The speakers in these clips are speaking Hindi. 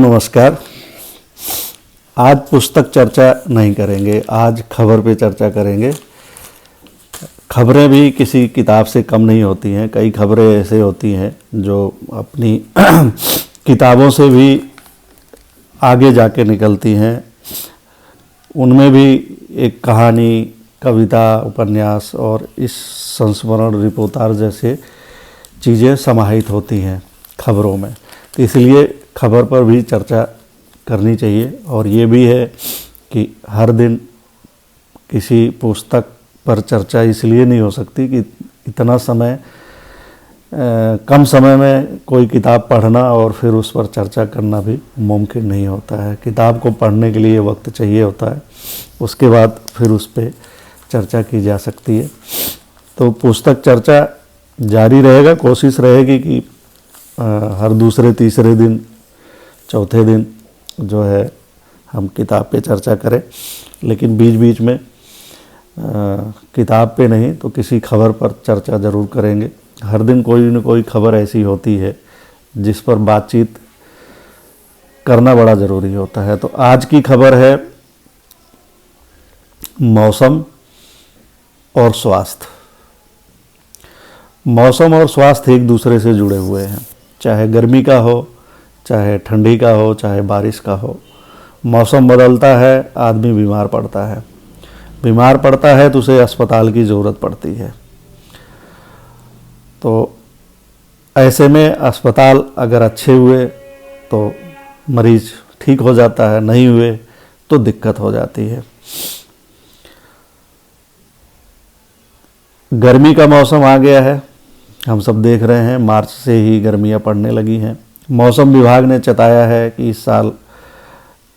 नमस्कार। आज पुस्तक चर्चा नहीं करेंगे, आज खबर पे चर्चा करेंगे। खबरें भी किसी किताब से कम नहीं होती हैं। कई खबरें ऐसे होती हैं जो अपनी किताबों से भी आगे जाके निकलती हैं। उनमें भी एक कहानी, कविता, उपन्यास और इस संस्मरण, रिपोर्टाज जैसे चीज़ें समाहित होती हैं खबरों में। तो इसलिए खबर पर भी चर्चा करनी चाहिए। और ये भी है कि हर दिन किसी पुस्तक पर चर्चा इसलिए नहीं हो सकती कि इतना समय कम समय में कोई किताब पढ़ना और फिर उस पर चर्चा करना भी मुमकिन नहीं होता है। किताब को पढ़ने के लिए वक्त चाहिए होता है, उसके बाद फिर उस पर चर्चा की जा सकती है। तो पुस्तक चर्चा जारी रहेगा। कोशिश रहेगी कि हर दूसरे तीसरे दिन, चौथे दिन जो है हम किताब पे चर्चा करें, लेकिन बीच बीच में किताब पे नहीं तो किसी खबर पर चर्चा ज़रूर करेंगे। हर दिन कोई न कोई खबर ऐसी होती है जिस पर बातचीत करना बड़ा ज़रूरी होता है। तो आज की खबर है मौसम और स्वास्थ्य। मौसम और स्वास्थ्य एक दूसरे से जुड़े हुए हैं। चाहे गर्मी का हो, चाहे ठंडी का हो, चाहे बारिश का हो, मौसम बदलता है, आदमी बीमार पड़ता है। बीमार पड़ता है तो उसे अस्पताल की ज़रूरत पड़ती है। तो ऐसे में अस्पताल अगर अच्छे हुए तो मरीज ठीक हो जाता है, नहीं हुए तो दिक्कत हो जाती है। गर्मी का मौसम आ गया है, हम सब देख रहे हैं। मार्च से ही गर्मियां पड़ने लगी हैं। मौसम विभाग ने चेताया है कि इस साल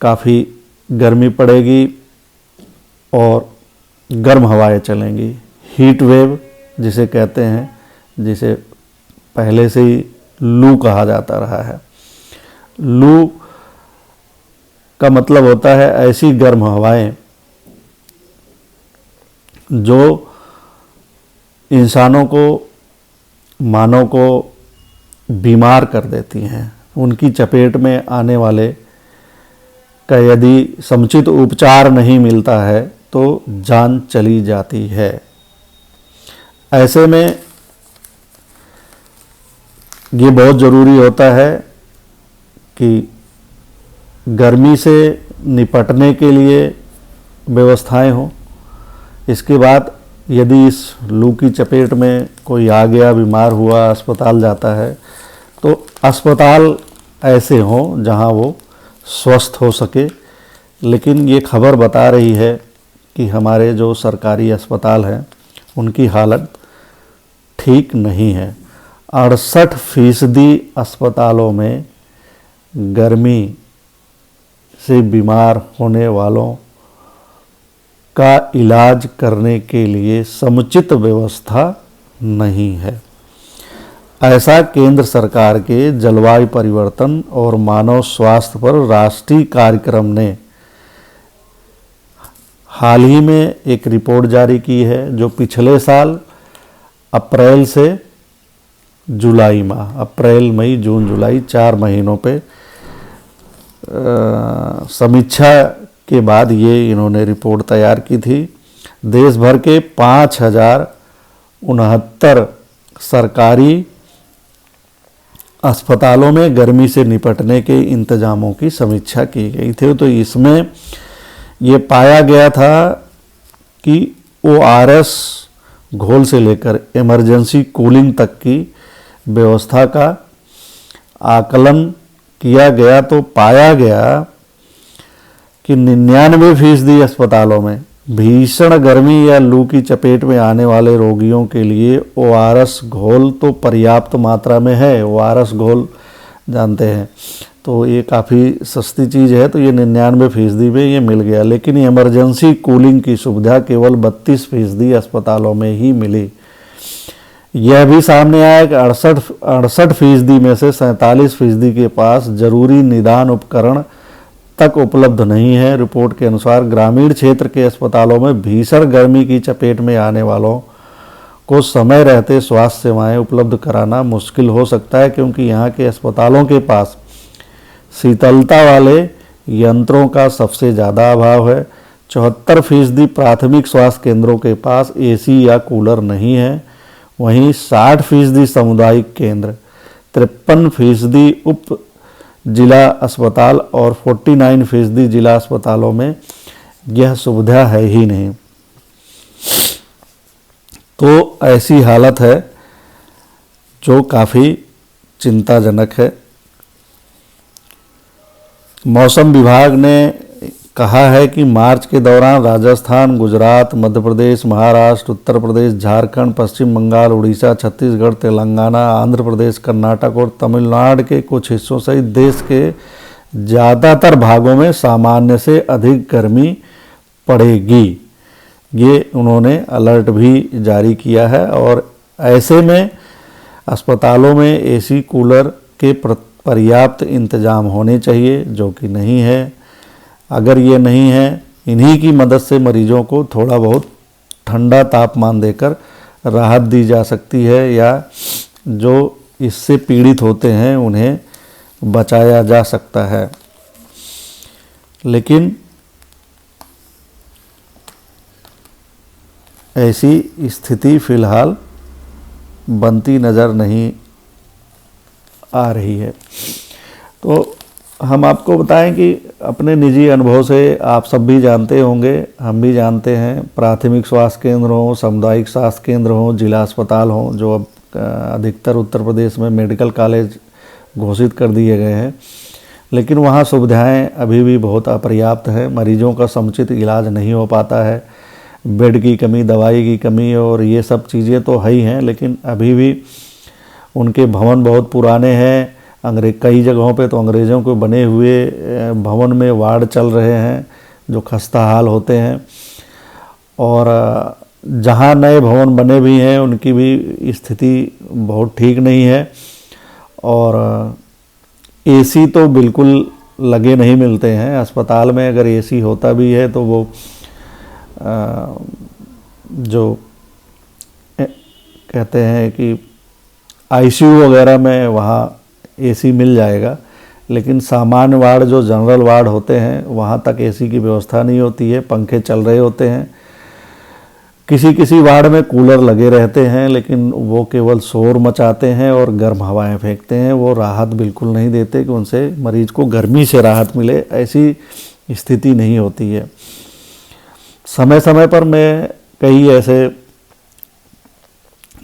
काफ़ी गर्मी पड़ेगी और गर्म हवाएं चलेंगी। हीट वेव जिसे कहते हैं, जिसे पहले से ही लू कहा जाता रहा है। लू का मतलब होता है ऐसी गर्म हवाएं जो इंसानों को, मानव को बीमार कर देती हैं। उनकी चपेट में आने वाले का यदि समुचित उपचार नहीं मिलता है तो जान चली जाती है। ऐसे में ये बहुत ज़रूरी होता है कि गर्मी से निपटने के लिए व्यवस्थाएं हों। इसके बाद यदि इस लू की चपेट में कोई आ गया, बीमार हुआ, अस्पताल जाता है, तो अस्पताल ऐसे हों जहां वो स्वस्थ हो सके। लेकिन ये खबर बता रही है कि हमारे जो सरकारी अस्पताल हैं उनकी हालत ठीक नहीं है। 68% अस्पतालों में गर्मी से बीमार होने वालों का इलाज करने के लिए समुचित व्यवस्था नहीं है। ऐसा केंद्र सरकार के जलवायु परिवर्तन और मानव स्वास्थ्य पर राष्ट्रीय कार्यक्रम ने हाल ही में एक रिपोर्ट जारी की है, जो पिछले साल अप्रैल से जुलाई माह, अप्रैल, मई, जून, जुलाई 4 महीनों पे समीक्षा के बाद ये इन्होंने रिपोर्ट तैयार की थी। देश भर के 5069 सरकारी अस्पतालों में गर्मी से निपटने के इंतजामों की समीक्षा की गई थी। तो इसमें ये पाया गया था कि ORS घोल से लेकर इमरजेंसी कूलिंग तक की व्यवस्था का आकलन किया गया तो पाया गया कि 99% अस्पतालों में भीषण गर्मी या लू की चपेट में आने वाले रोगियों के लिए ORS घोल तो पर्याप्त मात्रा में है। ORS घोल जानते हैं, तो ये काफ़ी सस्ती चीज़ है, तो ये 99% में ये मिल गया। लेकिन इमरजेंसी कूलिंग की सुविधा केवल 32% अस्पतालों में ही मिली। यह भी सामने आया कि 68% में से 47% के पास जरूरी निदान उपकरण तक उपलब्ध नहीं है। रिपोर्ट के अनुसार ग्रामीण क्षेत्र के अस्पतालों में भीषण गर्मी की चपेट में आने वालों को समय रहते स्वास्थ्य सेवाएं उपलब्ध कराना मुश्किल हो सकता है, क्योंकि यहाँ के अस्पतालों के पास शीतलता वाले यंत्रों का सबसे ज़्यादा अभाव है। 74% प्राथमिक स्वास्थ्य केंद्रों के पास एसी या कूलर नहीं है। वहीं 60% सामुदायिक केंद्र, 53% उप जिला अस्पताल और 49% जिला अस्पतालों में यह सुविधा है ही नहीं। तो ऐसी हालत है जो काफ़ी चिंताजनक है। मौसम विभाग ने कहा है कि मार्च के दौरान राजस्थान, गुजरात, मध्य प्रदेश, महाराष्ट्र, उत्तर प्रदेश, झारखंड, पश्चिम बंगाल, उड़ीसा, छत्तीसगढ़, तेलंगाना, आंध्र प्रदेश, कर्नाटक और तमिलनाडु के कुछ हिस्सों सहित देश के ज़्यादातर भागों में सामान्य से अधिक गर्मी पड़ेगी। ये उन्होंने अलर्ट भी जारी किया है और ऐसे में अस्पतालों में एसी, कूलर के पर्याप्त इंतजाम होने चाहिए, जो कि नहीं है। अगर ये नहीं है, इन्हीं की मदद से मरीजों को थोड़ा बहुत ठंडा तापमान देकर राहत दी जा सकती है या जो इससे पीड़ित होते हैं उन्हें बचाया जा सकता है। लेकिन ऐसी स्थिति फिलहाल बनती नज़र नहीं आ रही है। तो हम आपको बताएं कि अपने निजी अनुभव से आप सब भी जानते होंगे, हम भी जानते हैं, प्राथमिक स्वास्थ्य केंद्र हों, सामुदायिक स्वास्थ्य केंद्र हों, जिला अस्पताल हों, जो अब अधिकतर उत्तर प्रदेश में मेडिकल कॉलेज घोषित कर दिए गए हैं, लेकिन वहाँ सुविधाएं अभी भी बहुत अपर्याप्त हैं। मरीजों का समुचित इलाज नहीं हो पाता है। बेड की कमी, दवाई की कमी और ये सब चीज़ें तो है ही हैं, लेकिन अभी भी उनके भवन बहुत पुराने हैं। कई जगहों पे तो अंग्रेज़ों के बने हुए भवन में वार्ड चल रहे हैं जो खस्ता हाल होते हैं, और जहाँ नए भवन बने भी हैं उनकी भी स्थिति बहुत ठीक नहीं है। और एसी तो बिल्कुल लगे नहीं मिलते हैं अस्पताल में। अगर एसी होता भी है तो वो जो कहते हैं कि आईसीयू वगैरह में वहाँ एसी मिल जाएगा, लेकिन सामान्य वार्ड जो जनरल वार्ड होते हैं वहाँ तक एसी की व्यवस्था नहीं होती है। पंखे चल रहे होते हैं, किसी किसी वार्ड में कूलर लगे रहते हैं, लेकिन वो केवल शोर मचाते हैं और गर्म हवाएं फेंकते हैं। वो राहत बिल्कुल नहीं देते कि उनसे मरीज को गर्मी से राहत मिले, ऐसी स्थिति नहीं होती है। समय समय पर मैं कई ऐसे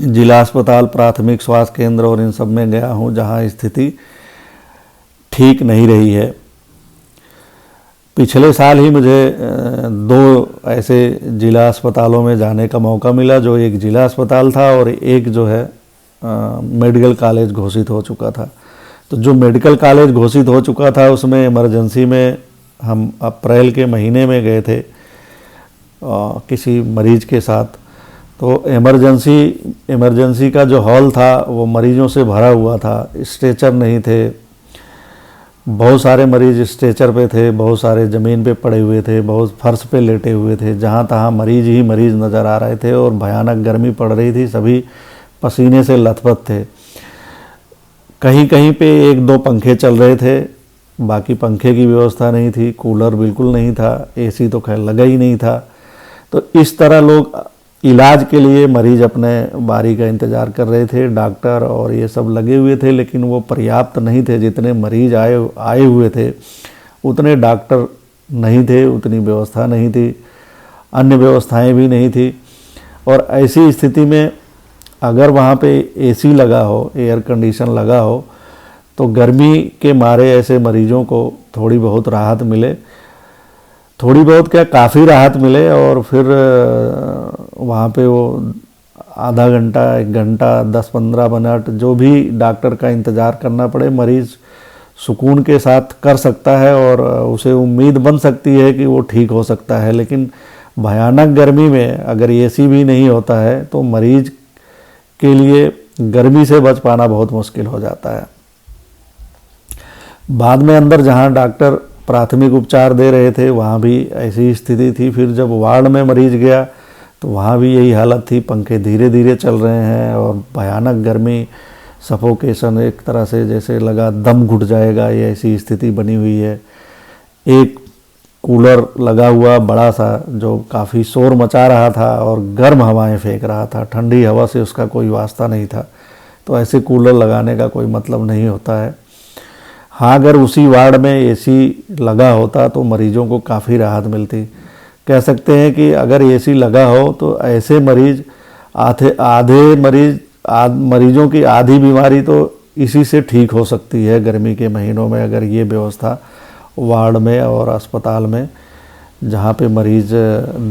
जिला अस्पताल, प्राथमिक स्वास्थ्य केंद्र और इन सब में गया हूँ जहाँ स्थिति ठीक नहीं रही है। पिछले साल ही मुझे 2 ऐसे जिला अस्पतालों में जाने का मौका मिला, जो एक जिला अस्पताल था और एक जो है मेडिकल कॉलेज घोषित हो चुका था। तो जो मेडिकल कॉलेज घोषित हो चुका था उसमें इमरजेंसी में हम अप्रैल के महीने में गए थे किसी मरीज के साथ। तो इमरजेंसी का जो हॉल था वो मरीजों से भरा हुआ था, स्ट्रेचर नहीं थे, बहुत सारे मरीज स्ट्रेचर पे थे, बहुत सारे ज़मीन पे पड़े हुए थे, बहुत फर्श पे लेटे हुए थे, जहाँ तहाँ मरीज ही मरीज नज़र आ रहे थे और भयानक गर्मी पड़ रही थी। सभी पसीने से लथपथ थे। कहीं कहीं पे 1-2 पंखे चल रहे थे, बाकी पंखे की व्यवस्था नहीं थी, कूलर बिल्कुल नहीं था, एसी तो खैर लगा ही नहीं था। तो इस तरह लोग इलाज के लिए मरीज अपने बारी का इंतज़ार कर रहे थे। डॉक्टर और ये सब लगे हुए थे, लेकिन वो पर्याप्त नहीं थे। जितने मरीज आए हुए थे उतने डॉक्टर नहीं थे, उतनी व्यवस्था नहीं थी, अन्य व्यवस्थाएं भी नहीं थी। और ऐसी स्थिति में अगर वहाँ पे एसी लगा हो, एयर कंडीशन लगा हो, तो गर्मी के मारे ऐसे मरीजों को थोड़ी बहुत राहत मिले, थोड़ी बहुत क्या काफ़ी राहत मिले, और फिर वहाँ पे वो आधा घंटा, 1 घंटा, 10-15 मिनट जो भी डॉक्टर का इंतज़ार करना पड़े, मरीज़ सुकून के साथ कर सकता है और उसे उम्मीद बन सकती है कि वो ठीक हो सकता है। लेकिन भयानक गर्मी में अगर एसी भी नहीं होता है तो मरीज के लिए गर्मी से बच पाना बहुत मुश्किल हो जाता है। बाद में अंदर जहाँ डॉक्टर प्राथमिक उपचार दे रहे थे वहाँ भी ऐसी स्थिति थी। फिर जब वार्ड में मरीज गया तो वहाँ भी यही हालत थी, पंखे धीरे धीरे चल रहे हैं और भयानक गर्मी, सफोकेशन, एक तरह से जैसे लगा दम घुट जाएगा, ये ऐसी स्थिति बनी हुई है। एक कूलर लगा हुआ बड़ा सा जो काफ़ी शोर मचा रहा था और गर्म हवाएं फेंक रहा था, ठंडी हवा से उसका कोई वास्ता नहीं था। तो ऐसे कूलर लगाने का कोई मतलब नहीं होता है। हाँ, अगर उसी वार्ड में एसी लगा होता तो मरीजों को काफ़ी राहत मिलती। कह सकते हैं कि अगर एसी लगा हो तो ऐसे मरीज मरीजों की आधी बीमारी तो इसी से ठीक हो सकती है। गर्मी के महीनों में अगर ये व्यवस्था वार्ड में और अस्पताल में जहाँ पे मरीज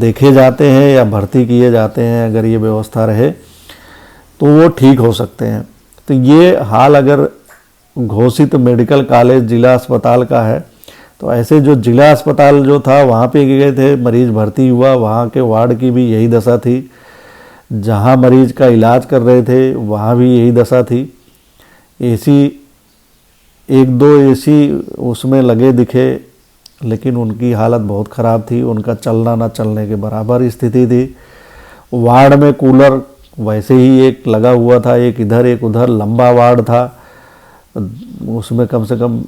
देखे जाते हैं या भर्ती किए जाते हैं, अगर ये व्यवस्था रहे तो वो ठीक हो सकते हैं। तो ये हाल अगर घोषित मेडिकल कॉलेज जिला अस्पताल का है, तो ऐसे जो जिला अस्पताल जो था वहाँ पे गए थे, मरीज भर्ती हुआ, वहाँ के वार्ड की भी यही दशा थी। जहाँ मरीज का इलाज कर रहे थे वहाँ भी यही दशा थी। एसी, एक दो एसी उसमें लगे दिखे, लेकिन उनकी हालत बहुत ख़राब थी, उनका चलना ना चलने के बराबर स्थिति थी। वार्ड में कूलर वैसे ही एक लगा हुआ था, एक इधर एक उधर, लंबा वार्ड था, उसमें कम से कम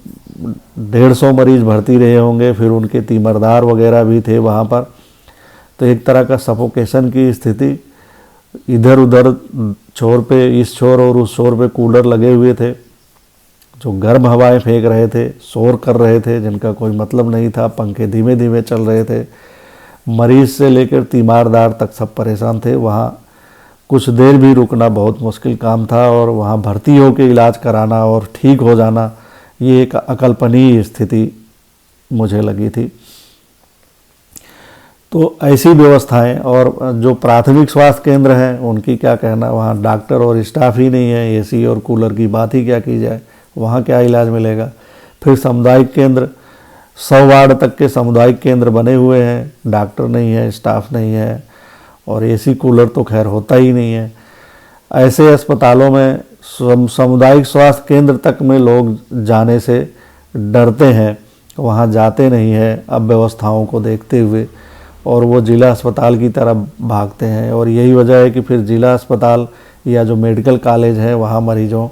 150 मरीज भर्ती रहे होंगे, फिर उनके तीमरदार वगैरह भी थे वहाँ पर। तो एक तरह का सफोकेशन की स्थिति, इधर उधर छोर पे, इस छोर और उस छोर पे कूलर लगे हुए थे जो गर्म हवाएं फेंक रहे थे, शोर कर रहे थे जिनका कोई मतलब नहीं था, पंखे धीमे धीमे चल रहे थे। मरीज से लेकर तीमारदार तक सब परेशान थे। वहाँ कुछ देर भी रुकना बहुत मुश्किल काम था और वहाँ भर्ती होकर इलाज कराना और ठीक हो जाना, ये एक अकल्पनीय स्थिति मुझे लगी थी। तो ऐसी व्यवस्थाएं, और जो प्राथमिक स्वास्थ्य केंद्र हैं उनकी क्या कहना, वहाँ डॉक्टर और स्टाफ ही नहीं है, एसी और कूलर की बात ही क्या की जाए, वहाँ क्या इलाज मिलेगा। फिर सामुदायिक केंद्र, 100 वार्ड तक के सामुदायिक केंद्र बने हुए हैं, डॉक्टर नहीं है, स्टाफ नहीं है, और एसी कूलर तो खैर होता ही नहीं है। ऐसे अस्पतालों में सामुदायिक स्वास्थ्य केंद्र तक में लोग जाने से डरते हैं, वहाँ जाते नहीं हैं अब व्यवस्थाओं को देखते हुए, और वो जिला अस्पताल की तरफ भागते हैं। और यही वजह है कि फिर जिला अस्पताल या जो मेडिकल कॉलेज है वहाँ मरीजों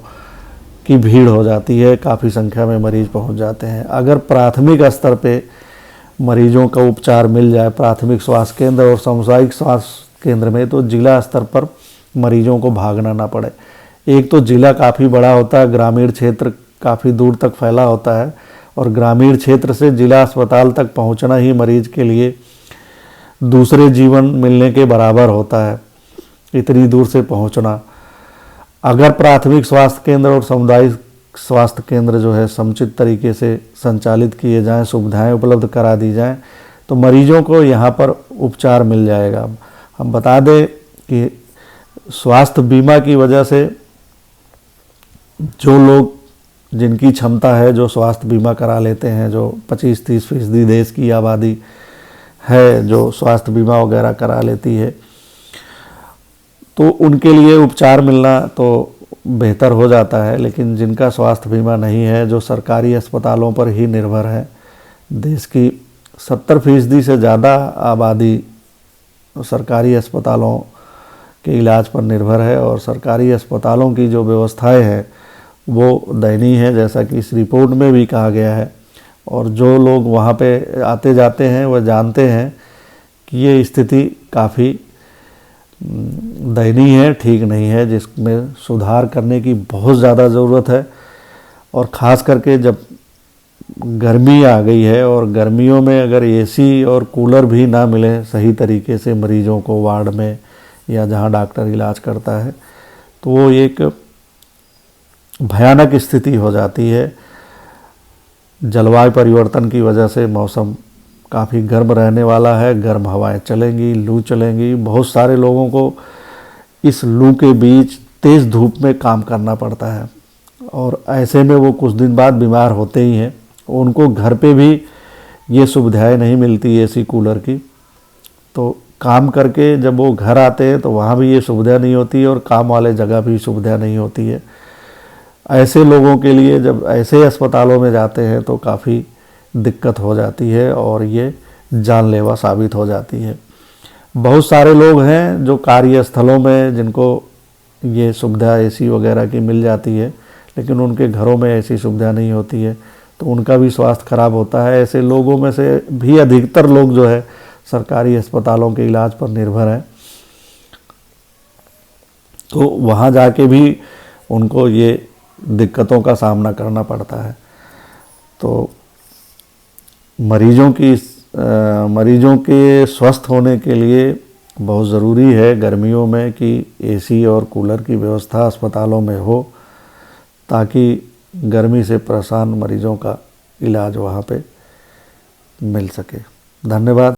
की भीड़ हो जाती है, काफ़ी संख्या में मरीज पहुँच जाते हैं। अगर प्राथमिक स्तर पे मरीजों का उपचार मिल जाए प्राथमिक स्वास्थ्य केंद्र और सामुदायिक स्वास्थ्य केंद्र में, तो जिला स्तर पर मरीजों को भागना ना पड़े। एक तो जिला काफ़ी बड़ा होता है, ग्रामीण क्षेत्र काफ़ी दूर तक फैला होता है, और ग्रामीण क्षेत्र से जिला अस्पताल तक पहुंचना ही मरीज के लिए दूसरे जीवन मिलने के बराबर होता है, इतनी दूर से पहुंचना। अगर प्राथमिक स्वास्थ्य केंद्र और सामुदायिक स्वास्थ्य केंद्र जो है समुचित तरीके से संचालित किए जाएं, सुविधाएं उपलब्ध करा दी जाएं, तो मरीजों को यहाँ पर उपचार मिल जाएगा। हम बता दें कि स्वास्थ्य बीमा की वजह से जो लोग, जिनकी क्षमता है, जो स्वास्थ्य बीमा करा लेते हैं, जो 25-30% देश की आबादी है जो स्वास्थ्य बीमा वगैरह करा लेती है, तो उनके लिए उपचार मिलना तो बेहतर हो जाता है। लेकिन जिनका स्वास्थ्य बीमा नहीं है, जो सरकारी अस्पतालों पर ही निर्भर है, देश की 70% से ज़्यादा आबादी सरकारी अस्पतालों के इलाज पर निर्भर है, और सरकारी अस्पतालों की जो व्यवस्थाएं हैं वो दयनीय है, जैसा कि इस रिपोर्ट में भी कहा गया है। और जो लोग वहाँ पे आते जाते हैं वह जानते हैं कि ये स्थिति काफ़ी दयनीय है, ठीक नहीं है, जिसमें सुधार करने की बहुत ज़्यादा ज़रूरत है। और ख़ास करके जब गर्मी आ गई है, और गर्मियों में अगर एसी और कूलर भी ना मिले सही तरीके से मरीजों को वार्ड में या जहाँ डॉक्टर इलाज करता है, तो वो एक भयानक स्थिति हो जाती है। जलवायु परिवर्तन की वजह से मौसम काफ़ी गर्म रहने वाला है, गर्म हवाएं चलेंगी, लू चलेंगी। बहुत सारे लोगों को इस लू के बीच तेज़ धूप में काम करना पड़ता है, और ऐसे में वो कुछ दिन बाद बीमार होते ही हैं। उनको घर पे भी ये सुविधाएं नहीं मिलती एसी कूलर की, तो काम करके जब वो घर आते हैं तो वहाँ भी ये सुविधा नहीं होती, और काम वाले जगह भी सुविधा नहीं होती है। ऐसे लोगों के लिए जब ऐसे अस्पतालों में जाते हैं तो काफ़ी दिक्कत हो जाती है, और ये जानलेवा साबित हो जाती है। बहुत सारे लोग हैं जो कार्यस्थलों में, जिनको ये सुविधा एसी वगैरह की मिल जाती है, लेकिन उनके घरों में ऐसी सुविधा नहीं होती है, तो उनका भी स्वास्थ्य खराब होता है। ऐसे लोगों में से भी अधिकतर लोग जो है सरकारी अस्पतालों के इलाज पर निर्भर हैं, तो वहाँ जाके भी उनको ये दिक्कतों का सामना करना पड़ता है। तो मरीजों के स्वस्थ होने के लिए बहुत ज़रूरी है गर्मियों में कि एसी और कूलर की व्यवस्था अस्पतालों में हो, ताकि गर्मी से परेशान मरीजों का इलाज वहाँ पे मिल सके। धन्यवाद।